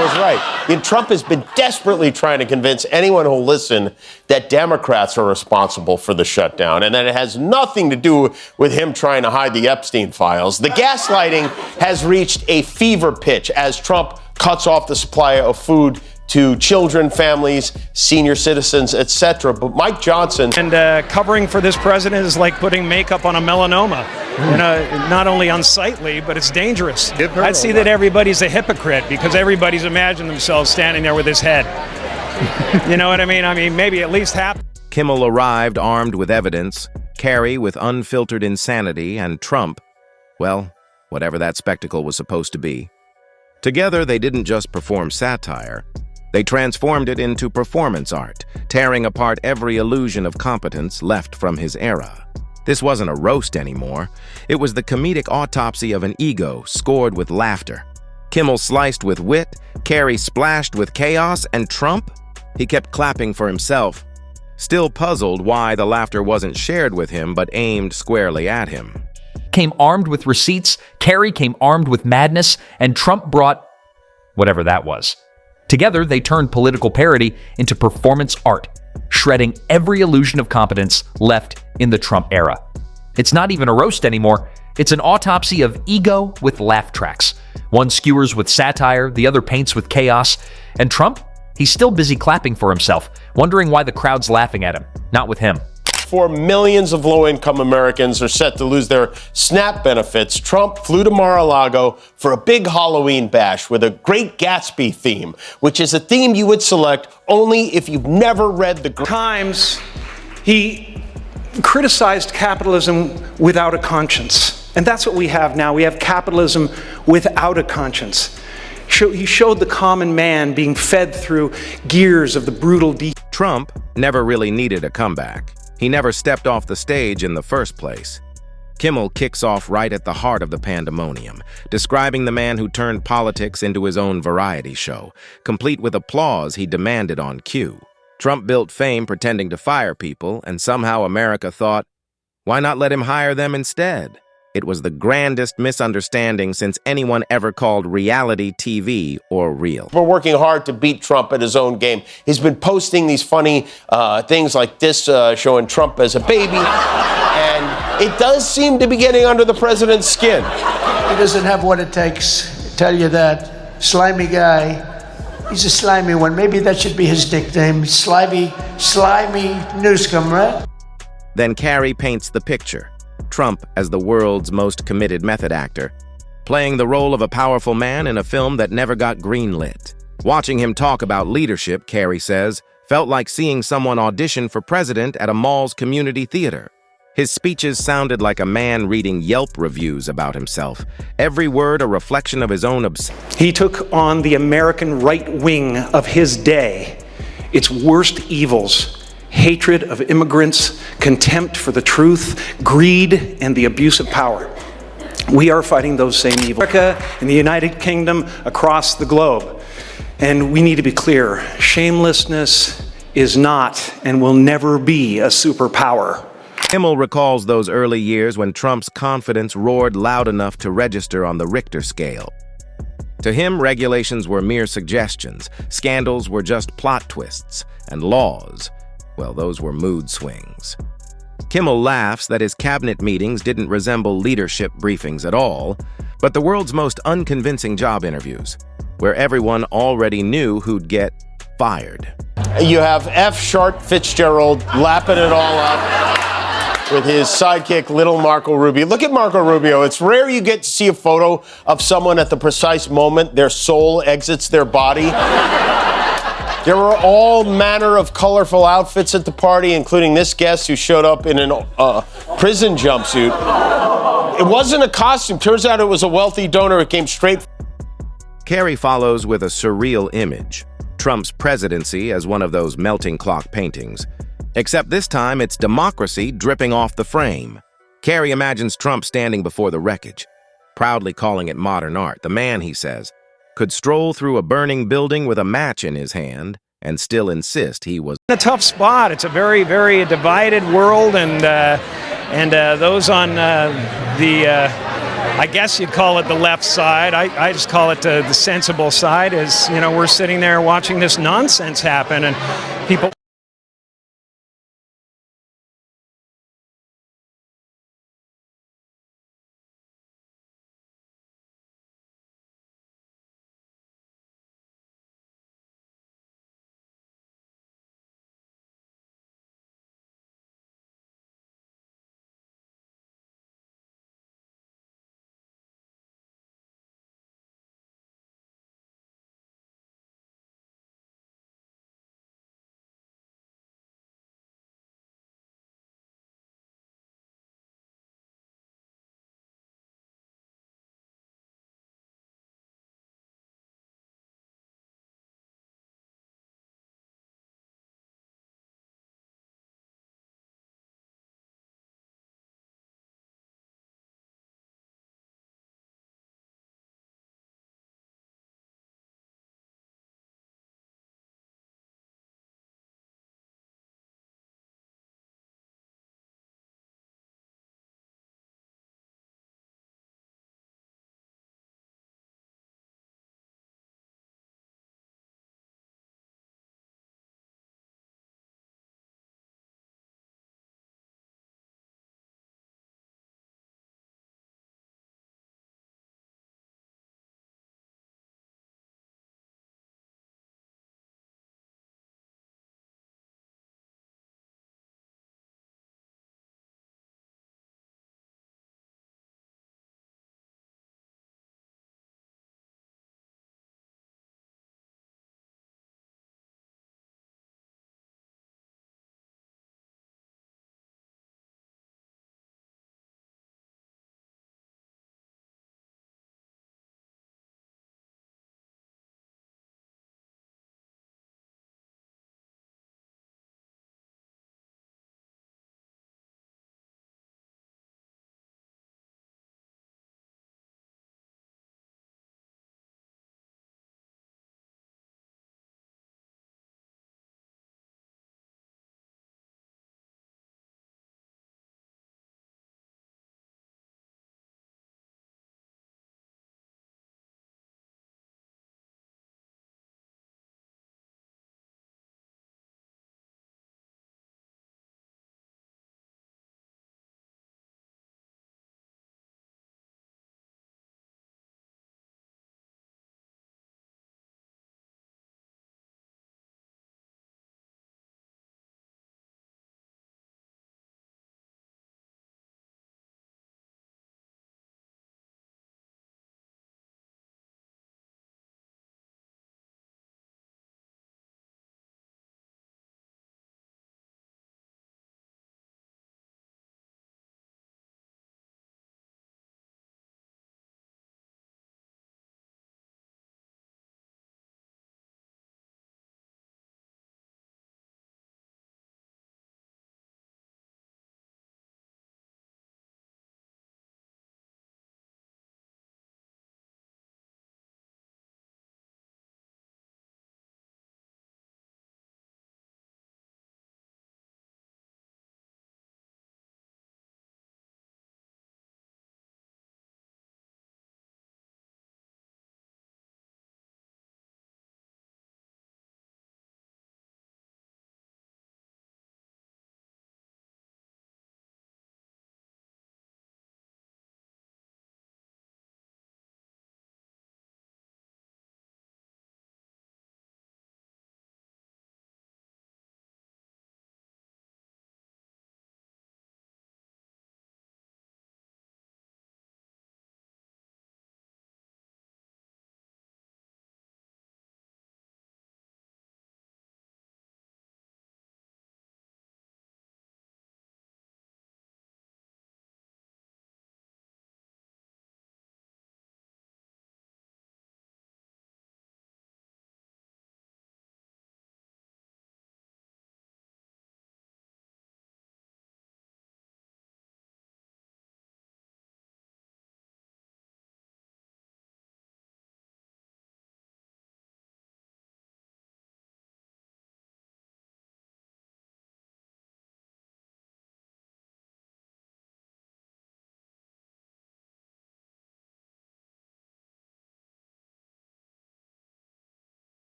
was right. And Trump has been desperately trying to convince anyone who'll listen that Democrats are responsible for the shutdown and that it has nothing to do with him trying to hide the Epstein files. The gaslighting has reached a fever pitch as Trump cuts off the supply of food to children, families, senior citizens, etc. But Mike Johnson... And covering for this president is like putting makeup on a melanoma. Not only unsightly, but it's dangerous. I'd see that everybody's a hypocrite because everybody's imagined themselves standing there with his head. You know what I mean? I mean, maybe at least half. Kimmel arrived armed with evidence, Carrey with unfiltered insanity, and Trump, well, whatever that spectacle was supposed to be. Together, they didn't just perform satire. They transformed it into performance art, tearing apart every illusion of competence left from his era. This wasn't a roast anymore. It was the comedic autopsy of an ego scored with laughter. Kimmel sliced with wit, Carrey splashed with chaos, and Trump? He kept clapping for himself, still puzzled why the laughter wasn't shared with him but aimed squarely at him. Came armed with receipts, Carrey came armed with madness, and Trump brought whatever that was. Together, they turned political parody into performance art, shredding every illusion of competence left in the Trump era. It's not even a roast anymore. It's an autopsy of ego with laugh tracks. One skewers with satire, the other paints with chaos. And Trump? He's still busy clapping for himself, wondering why the crowd's laughing at him, not with him. Before millions of low-income Americans are set to lose their SNAP benefits, Trump flew to Mar-a-Lago for a big Halloween bash with a Great Gatsby theme, which is a theme you would select only if you've never read the... Times, he criticized capitalism without a conscience. And that's what we have now. We have capitalism without a conscience. He showed the common man being fed through gears of the brutal... Trump never really needed a comeback. He never stepped off the stage in the first place. Kimmel kicks off right at the heart of the pandemonium, describing the man who turned politics into his own variety show, complete with applause he demanded on cue. Trump built fame pretending to fire people, and somehow America thought, why not let him hire them instead? It was the grandest misunderstanding since anyone ever called reality TV or real. We're working hard to beat Trump at his own game. He's been posting these funny things like this, showing Trump as a baby, and it does seem to be getting under the president's skin. He doesn't have what it takes, I tell you that. Slimy guy. He's a slimy one. Maybe that should be his nickname. Slimy Newscomb, right? Then Carrey paints the picture. Trump as the world's most committed method actor, playing the role of a powerful man in a film that never got greenlit. Watching him talk about leadership, Carrey says, felt like seeing someone audition for president at a mall's community theater. His speeches sounded like a man reading Yelp reviews about himself, every word a reflection of his own obsession. He took on the American right wing of his day, its worst evils: hatred of immigrants, contempt for the truth, greed, and the abuse of power. We are fighting those same evils. America, in the United Kingdom, across the globe. And we need to be clear, shamelessness is not and will never be a superpower. Kimmel recalls those early years when Trump's confidence roared loud enough to register on the Richter scale. To him, regulations were mere suggestions, scandals were just plot twists, and laws, well, those were mood swings. Kimmel laughs that his cabinet meetings didn't resemble leadership briefings at all, but the world's most unconvincing job interviews, where everyone already knew who'd get fired. You have F. Sharp Fitzgerald lapping it all up with his sidekick, little Marco Rubio. Look at Marco Rubio. It's rare you get to see a photo of someone at the precise moment their soul exits their body. There were all manner of colorful outfits at the party, including this guest who showed up in a prison jumpsuit. It wasn't a costume. Turns out it was a wealthy donor. It came straight. Carrey follows with a surreal image, Trump's presidency as one of those melting clock paintings. Except this time, it's democracy dripping off the frame. Carrey imagines Trump standing before the wreckage, proudly calling it modern art. The man, he says, could stroll through a burning building with a match in his hand and still insist he was in a tough spot. It's a very, very divided world, and those on the I guess you'd call it the left side. I just call it the sensible side, as, you know, we're sitting there watching this nonsense happen, and people...